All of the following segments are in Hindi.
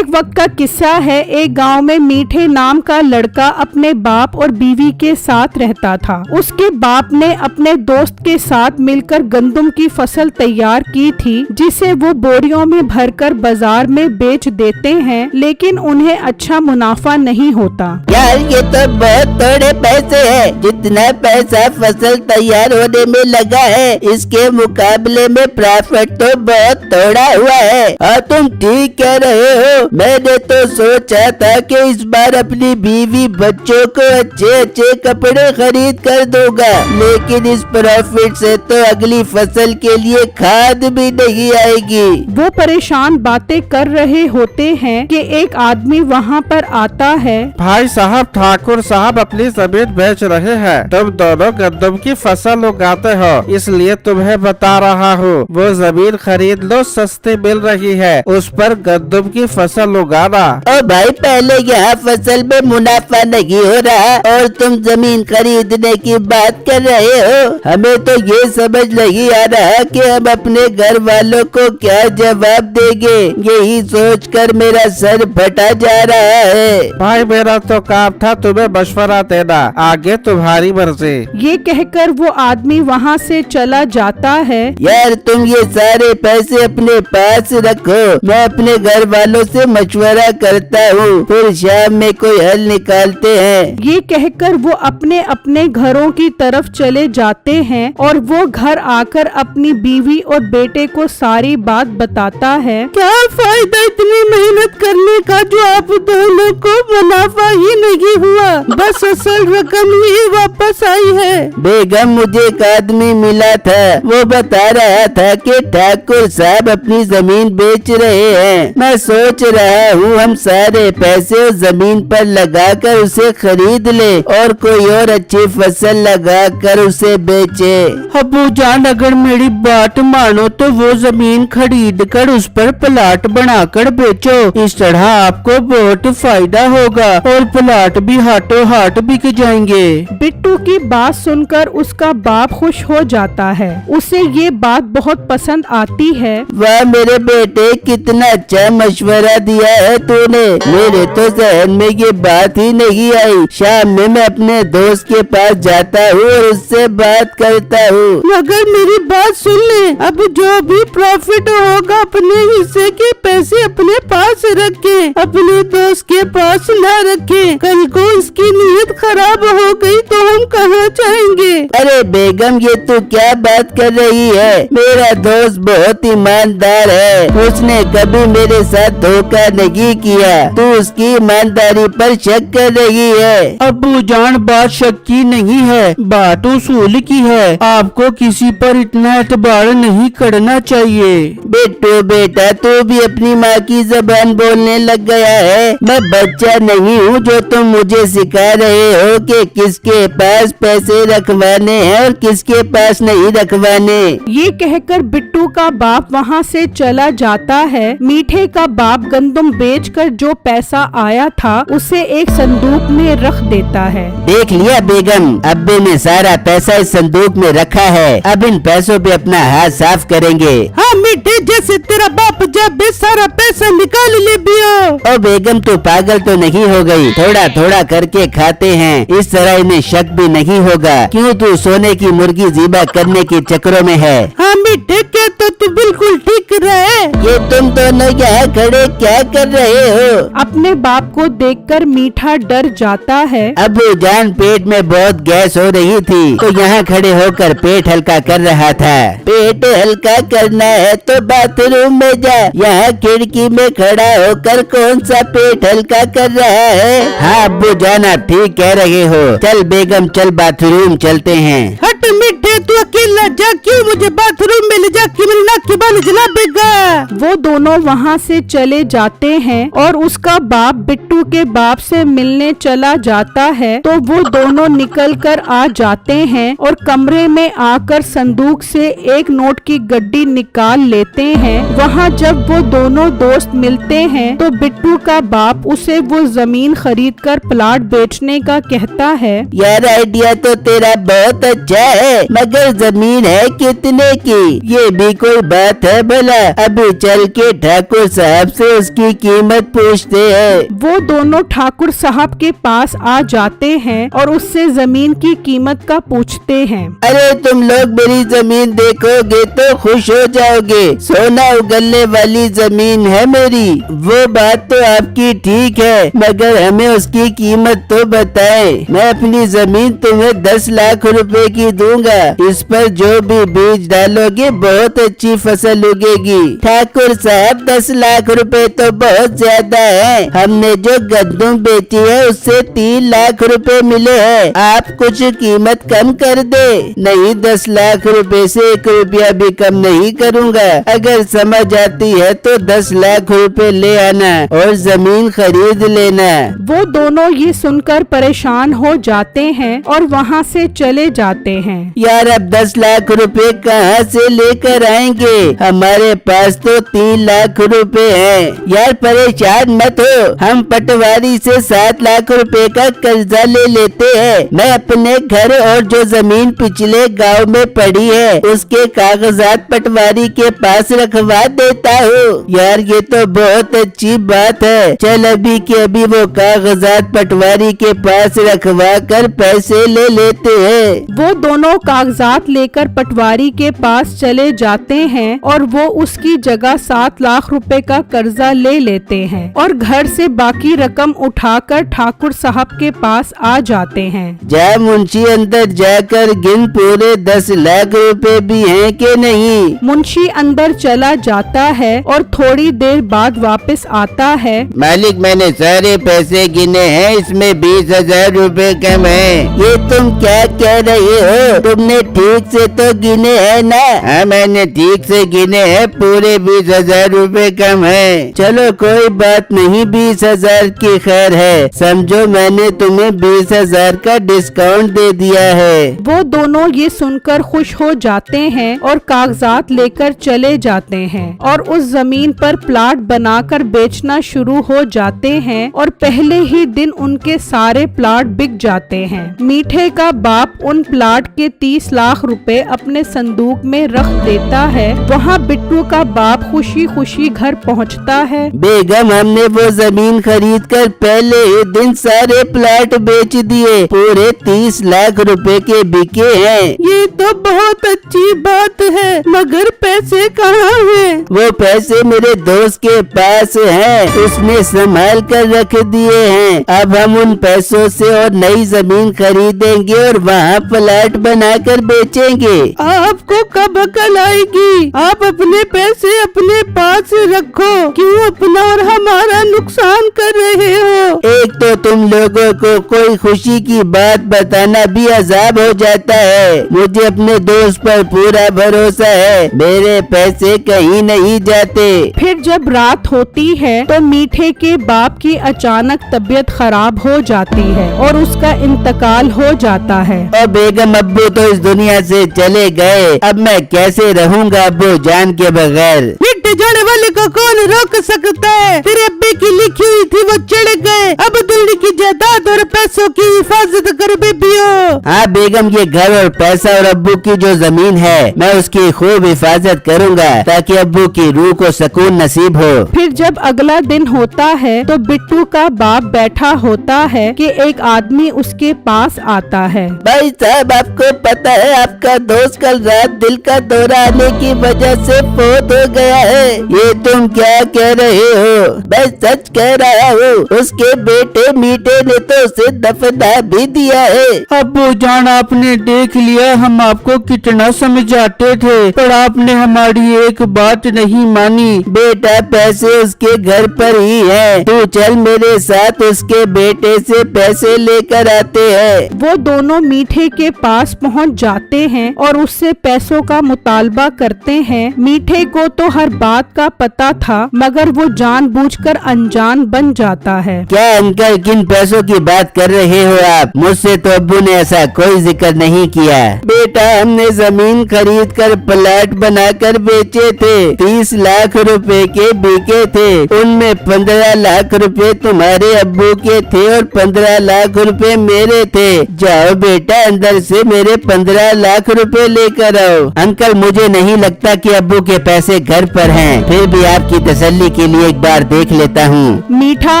एक वक्त का किस्सा है। एक गांव में मीठे नाम का लड़का अपने बाप और बीवी के साथ रहता था। उसके बाप ने अपने दोस्त के साथ मिलकर गंदम की फसल तैयार की थी, जिसे वो बोरियों में भरकर बाजार में बेच देते हैं, लेकिन उन्हें अच्छा मुनाफा नहीं होता। यार ये तो बहुत थोड़े पैसे हैं। जितना पैसा फसल तैयार होने में लगा है, इसके मुकाबले में प्रॉफिट तो बहुत थोड़ा हुआ है। और तुम ठीक कह रहे हो। मैंने तो सोचा था कि इस बार अपनी बीवी बच्चों को अच्छे अच्छे कपड़े खरीद कर दूंगा, लेकिन इस प्रॉफिट से तो अगली फसल के लिए खाद भी नहीं आएगी। वो परेशान बातें कर रहे होते हैं कि एक आदमी वहाँ पर आता है। भाई साहब, ठाकुर साहब अपनी जमीन बेच रहे हैं। तुम दोनों गंदम की फसल उगाते हो, इसलिए तुम्हें बता रहा हूँ, वो जमीन खरीद लो, सस्ती मिल रही है, उस पर गंदम की फसल उगाना। ओ भाई, पहले यहाँ फसल में मुनाफा नहीं हो रहा और तुम जमीन खरीदने की बात कर रहे हो। हमें तो ये समझ नहीं आ रहा कि हम अपने घर वालों को क्या जवाब देंगे। यही सोचकर मेरा सर फटा जा रहा है। भाई मेरा तो काम था तुम्हें मशवरा देना, आगे तुम्हारी मर्जी। ये कहकर वो आदमी वहाँ से चला जाता है। यार तुम ये सारे पैसे अपने पास रखो, मैं अपने घर वालों से मशवरा करता हूँ, फिर शाम में कोई हल निकालते हैं। ये कहकर वो अपने अपने घरों की तरफ चले जाते हैं और वो घर आकर अपनी बीवी और बेटे को सारी बात बताता है। क्या फायदा इतनी मेहनत करने का जो आप दोनों को मुनाफा ही नहीं हुआ, बस असल रकम ही वापस आई है। बेगम, मुझे एक आदमी मिला था, वो बता रहा था कि ठाकुर साहब अपनी जमीन बेच रहे हैं। मैं सोच रहा हूँ हम सारे पैसे उस जमीन पर लगाकर उसे खरीद ले और कोई और अच्छी फसल लगाकर उसे बेचे। अब्बू जान, अगर मेरी बात मानो तो वो जमीन खरीद कर उस पर प्लाट बनाकर बेचो। इस तरह आपको बहुत फायदा होगा और प्लाट भी हाथों हाथ बिक जाएंगे। बिट्टू की बात सुनकर उसका बाप खुश हो जाता है। उसे ये बात बहुत पसंद आती है। वाह मेरे बेटे, कितना अच्छा मशवरा दिया है तूने। मेरे तो जहन में ये बात ही नहीं आई। शाम में मैं अपने दोस्त के पास जाता हूँ और उससे बात करता हूँ। मगर मेरी बात सुन ले, अब जो भी प्रॉफिट होगा अपने हिस्से के पैसे अपने पास रखे, अपने दोस्त के पास न रखे। कल को इसकी नीयत खराब हो गई तो हम कहाँ जाएंगे। अरे बेगम, ये तू क्या बात कर रही है। मेरा दोस्त बहुत ईमानदार है, उसने कभी मेरे साथ धोखा नहीं किया। तू उसकी ईमानदारी पर शक कर रही है। अब्बू जान, बात शक की नहीं है, बात उसूल की है। आपको किसी पर इतना एतबार नहीं करना चाहिए। बेटो बेटा, तू भी अपनी माँ की जबान बोलने लग गया है। मैं बच्चा नहीं हूँ जो तुम मुझे सिखा रहे हो कि किसके पास पैसे रखवाने हैं और किसके पास नहीं रखवाने। ये कहकर बिट्टू का बाप वहाँ से चला जाता है। मीठे का बाप गंदम बेचकर जो पैसा आया था उसे एक संदूक में रख देता है। देख लिया बेगम, अब्बे ने सारा पैसा इस संदूक में रखा है। अब इन पैसों पे अपना हाथ साफ करेंगे। हाँ मीठे, जैसे तेरा बाप जब सारा पैसा निकाल ले बिया। ओ बेगम, तू पागल तो नहीं हो गई? थोड़ा थोड़ा करके खाते हैं, इस तरह इन्हें शक भी नहीं होगा। क्यों तू सोने की मुर्गी ज़िबा करने के चक्करों में है? हाँ मीठे, क्या तो तू बिल्कुल ठीक रहे। ये तुम दोनों यहाँ खड़े क्या कर रहे हो? अपने बाप को देखकर मीठा डर जाता है। अबू जान, पेट में बहुत गैस हो रही थी तो यहाँ खड़े होकर पेट हल्का कर रहा था। पेट हल्का करना है तो बाथरूम में जा, यहाँ खिड़की में खड़ा होकर कौन सा पेट हल्का कर रहा है? हाँ अब्बू जान, आप ठीक कह रहे हो। चल बेगम, चल बाथरूम चलते हैं। हट मीठे, तू अकेला जा, क्यों मुझे बाथरूम में ले जा के मेरी नाक की बाली जला देगा। वो दोनों वहाँ से चले जाते हैं और उसका बाप बिट्टू के बाप से मिलने चला जाता है। तो वो दोनों निकल कर आ जाते हैं और कमरे में आकर संदूक से एक नोट की गड्डी निकाल लेते हैं। वहाँ जब वो दोनों दोस्त मिलते हैं तो बिट्टू का बाप उसे वो जमीन खरीदकर प्लाट बेचने का कहता है। यार आइडिया तो तेरा बहुत अच्छा है, मगर जमीन है कितने की? ये भी कोई बात बात है भला? अभी चल के ठाकुर साहब से उसकी कीमत पूछते हैं। वो दोनों ठाकुर साहब के पास आ जाते हैं और उससे जमीन की कीमत का पूछते हैं। अरे तुम लोग मेरी जमीन देखोगे तो खुश हो जाओगे। सोना उगलने वाली जमीन है मेरी। वो बात तो आपकी ठीक है, मगर हमें उसकी कीमत तो बताए। मैं अपनी जमीन तुम्हें 10 लाख रुपए की दूंगा। इस पर जो भी बीज डालोगे बहुत अच्छी फसल उगेगी। ठाकुर साहब 10 लाख रुपए तो बहुत ज्यादा है। हमने जो गंदम बेची है उससे 3 लाख रुपए मिले हैं। आप कुछ कीमत कम कर दे। नहीं, 10 लाख रुपए से 1 रुपया भी कम नहीं करूँगा। अगर समझ आती है तो 10 लाख रुपए ले आना और जमीन खरीद लेना। वो दोनों ये सुनकर परेशान हो जाते हैं और वहाँ से चले जाते हैं। यार अब 10 लाख रुपए कहाँ से लेकर आएंगे? हमारे पास तो 3 लाख रुपए हैं। यार परेशान मत हो, हम पटवारी से 7 लाख रुपए का कर्जा ले लेते हैं। मैं अपने घर और जो जमीन पिछले गांव में पड़ी है उसके कागजात पटवारी के पास रखवा देता हूँ। यार ये तो बहुत अच्छी बात है। चल अभी के अभी वो कागजात पटवारी के पास रखवा कर पैसे ले लेते हैं। वो दोनों कागजात लेकर पटवारी के पास चले जाते हैं और वो उसकी जगह 7 लाख रुपए का कर्जा ले लेते हैं और घर से बाकी रकम उठाकर ठाकुर साहब के पास आ जाते हैं। जा मुंशी अंदर जाकर गिन पूरे 10 लाख रुपए भी हैं कि नहीं। मुंशी अंदर चला जाता है और थोड़ी देर बाद वापस आता है। मालिक मैंने सारे पैसे गिने हैं, इसमें 20,000 रुपए कम है। ये तुम क्या कह रहे हो? तुमने ठीक से तो गिने हैं ना? हाँ मैंने ठीक से गिने हैं, पूरे 20,000 रुपए कम है। चलो कोई बात नहीं, 20,000 की खैर है। समझो मैंने तुम्हें 20,000 का डिस्काउंट दे दिया है। वो दोनों ये सुनकर खुश हो जाते हैं और कागजात लेकर चले जाते हैं और उस जमीन पर प्लाट बनाकर बेचना शुरू हो जाते हैं और पहले ही दिन उनके सारे प्लाट बिक जाते हैं। मीठे का बाप उन प्लाट के 30 लाख रुपए अपने संदूक में रख देता है। वहाँ बिट्टू का बाप खुशी खुशी घर पहुँचता है। बेगम हमने वो जमीन खरीद कर पहले ही दिन सारे प्लाट बेच दिए, पूरे 30 लाख रुपए के बिके हैं। ये तो बहुत अच्छी बात है, मगर पैसे कहाँ हैं? वो पैसे मेरे दोस्त के पास हैं, उसने संभाल कर रख दिए हैं। अब हम उन पैसों से और नई जमीन खरीदेंगे और वहाँ प्लाट बनाकर बेचेंगे। आपको कब अकल आएगी? आप अपने पैसे अपने पास रखो, क्यों अपना और हमारा नुकसान कर रहे हो? एक तो तुम लोगों को कोई खुशी की बात बताना भी अजाब हो जाता है। मुझे अपने दोस्त पर पूरा भरोसा है, मेरे पैसे कहीं नहीं जाते। फिर जब रात होती है तो मीठे के बाप की अचानक तबीयत खराब हो जाती है और उसका इंतकाल हो जाता है। और बेगम अब्बू तो इस दुनिया से चले गए, अब मैं कैसे रहूँगा अब्बू जान के बगैर? मिट जाने वाले को कौन रोक सकता है? तेरे अब्बे की लिखी हुई थी वो चढ़ गए, अब दिल्ली की जायदाद और पैसों की हिफाजत कर बेबियो। हाँ बेगम, ये घर और पैसा और अब्बू की जो जमीन है मैं उसकी खूब हिफाजत करूँगा ताकि अब्बू की रूह को सुकून नसीब हो। फिर जब अगला दिन होता है तो बिट्टू का बाप बैठा होता है कि एक आदमी उसके पास आता है। भाई साहब आपको पता है आपका दोस्त कल रात दिल का दौरा आने की वजह से फोत हो गया है। ये तुम क्या कह रहे हो? मैं सच कह रहा हूँ, उसके बेटे मीठे ने तो उसे दफना भी दिया है। अब्बू जान आपने देख लिया, हम आपको कितना समझाते थे पर आपने हमारी एक बात नहीं मानी। बेटा पैसे उसके घर पर ही है, तू चल मेरे साथ उसके बेटे से पैसे लेकर आते हैं। वो दोनों मीठे के पास पहुंच जाते हैं और उससे पैसों का मुतालबा करते हैं। मीठे को तो हर बात का पता था, मगर वो जानबूझकर अनजान बन जाता है। क्या अंकल, किन पैसों की बात कर रहे हो आप? मुझसे तो अब्बू ने ऐसा कोई जिक्र नहीं किया। बेटा, हमने जमीन खरीद कर प्लाट बनाकर बेचे थे। 30 लाख रुपए के बिके थे। उनमें 15 लाख रुपए तुम्हारे अब्बू के थे और 15 लाख रुपए मेरे थे। जाओ बेटा, अंदर से मेरे 15 लाख रुपए लेकर आओ। अंकल, मुझे नहीं लगता कि अब्बू के पैसे घर पर हैं। फिर भी आपकी तसल्ली के लिए एक बार देख लेता हूँ। मीठा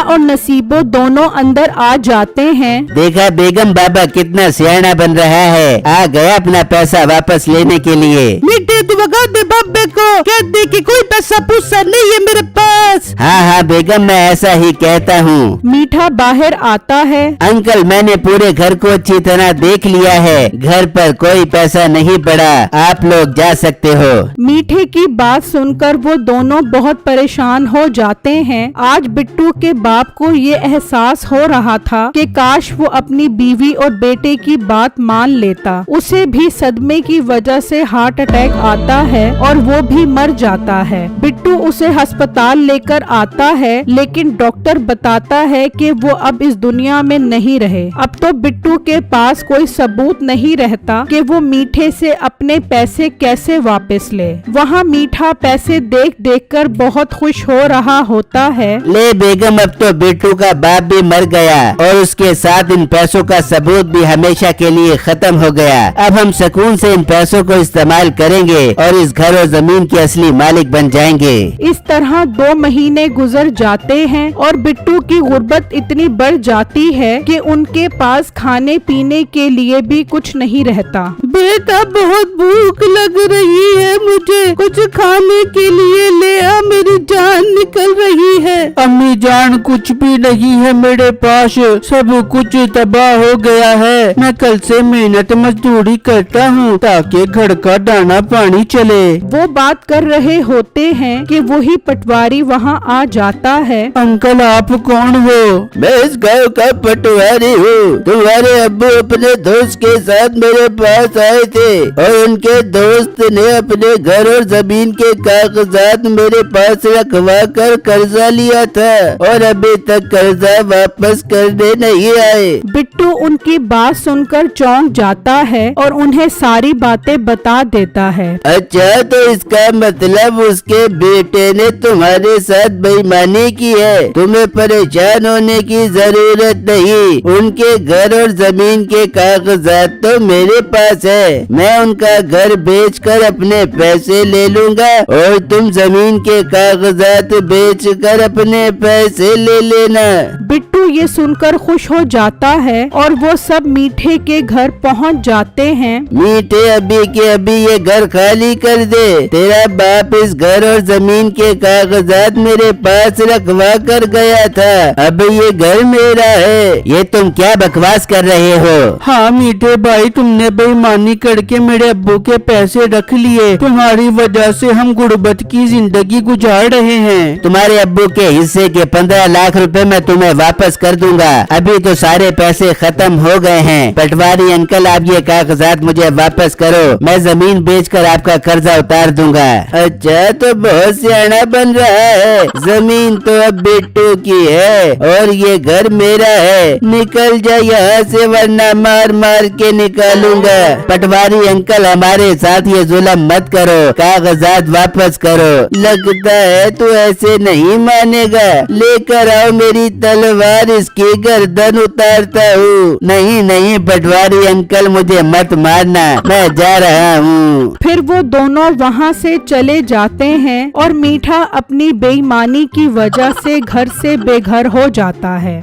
और नसीबो दोनों अंदर आ जाते हैं। देखा बेगम बाबा कितना सियाना बन रहा है। आ गया अपना पैसा वापस लेने के लिए। मीठे, तू बता दे बाबे को, कह दे कि कोई पैसा पूछा नहीं है मेरे पास। हाँ हाँ बेगम, मैं ऐसा ही कहता हूँ। मीठा बाहर आता है। अंकल, मैंने पूरे घर को अच्छी तरह देख लिया है। घर पर कोई पैसा नहीं पड़ा। आप लोग जा सकते हो। मीठे की बात सुनकर वो दोनों बहुत परेशान हो जाते हैं। आज बिट्टू के बाप को ये एहसास हो रहा था कि काश वो अपनी बीवी और बेटे की बात मान लेता। उसे भी सदमे की वजह से हार्ट अटैक आता है और वो भी मर जाता है। बिट्टू उसे अस्पताल लेकर आता है, लेकिन डॉक्टर बताता है कि वो अब इस दुनिया में नहीं रहे। अब तो बिट्टू के पास कोई सबूत नहीं रहता कि वो मीठे से अपने पैसे कैसे वापस ले। वहाँ मीठा पैसे देख देख कर बहुत खुश हो रहा होता है। ले बेगम, अब तो बिट्टू का बाप भी मर गया और उसके साथ इन पैसों का सबूत भी हमेशा के लिए खत्म हो गया। अब हम सुकून से इन पैसों को इस्तेमाल करेंगे और इस घर और जमीन के असली मालिक बन जाएंगे। इस तरह 2 महीने गुजर जाते हैं और बिट्टू की गुर्बत इतनी बढ़ जाती है कि उनके पास खाने पीने के लिए भी कुछ नहीं रहता। बेटा, बहुत भूख लग रही है मुझे, कुछ खाने के लिए ले आ, मेरी जान निकल रही है। अम्मी जान, कुछ भी नहीं है मेरे पास, सब कुछ तबाह हो गया है। मैं कल से मेहनत मजदूरी करता हूँ ताकि घर का दाना पानी चले। वो बात कर रहे होते हैं कि वही पटवारी वहाँ आ जाता है। अंकल, आप कौन हो? मैं इस गांव का पटवारी हूँ। तुम्हारे अब्बू अपने दोस्त के साथ मेरे पास आए थे और उनके दोस्त ने अपने घर और जमीन के कागजात मेरे पास रखवा कर कर्जा लिया था और अभी तक कर्जा वापस करने नहीं आए। बिट्टू उनकी बात सुनकर चौंक जाता है और उन्हें सारी बातें बता देता है। अच्छा, तो इसका मतलब उसके बेटे ने तुम्हारे साथ बेईमानी की है। तुम्हें परेशान होने की जरूरत नहीं। उनके घर और जमीन के कागजात तो मेरे पास है। मैं उनका घर बेचकर अपने पैसे ले लूंगा और तुम जमीन के कागजात बेचकर अपने पैसे ले लेना। बिट्टू ये सुनकर खुश हो जाता है और वो सब मीठे के घर पहुंच जाते हैं। मीठे, अभी के अभी ये घर खाली कर दे। तेरा बाप इस घर और जमीन के कागजात मेरे पास रखवा कर गया था। अब ये घर मेरा है। ये तुम क्या बकवास कर रहे हो? हाँ मीठे भाई, तुमने बेईमानी करके मेरे अब्बू के पैसे रख लिए। तुम्हारी वजह से हम गुर्बत की जिंदगी गुजार रहे हैं। तुम्हारे अब्बू के हिस्से के 15 लाख रुपए मैं तुम्हें वापस कर दूंगा। अभी तो सारे पैसे खत्म हो गए हैं। पटवारी अंकल, आप ये कागजात मुझे वापस करो। मैं जमीन बेचकर आपका कर्जा उतार दूंगा। अच्छा, तो बहुत सियाना बन रहा है। जमीन तो अब बिट्टू की है और ये घर मेरा है। निकल जा यहाँ से, वरना मार मार के निकालूंगा। पटवारी अंकल, हमारे साथ ये जुल्म मत करो। कागजात वापस करो। लगता है तू ऐसे नहीं मानेगा। लेकर आओ मेरी तलवार, इसकी गर्दन उतारता हूँ। नहीं नहीं पटवारी अंकल, मुझे मत मारना, मैं जा रहा हूँ। फिर वो दोनों वहाँ से चले जाते हैं और मीठा अपनी बेईमानी की वजह से घर से बेघर हो जाता है।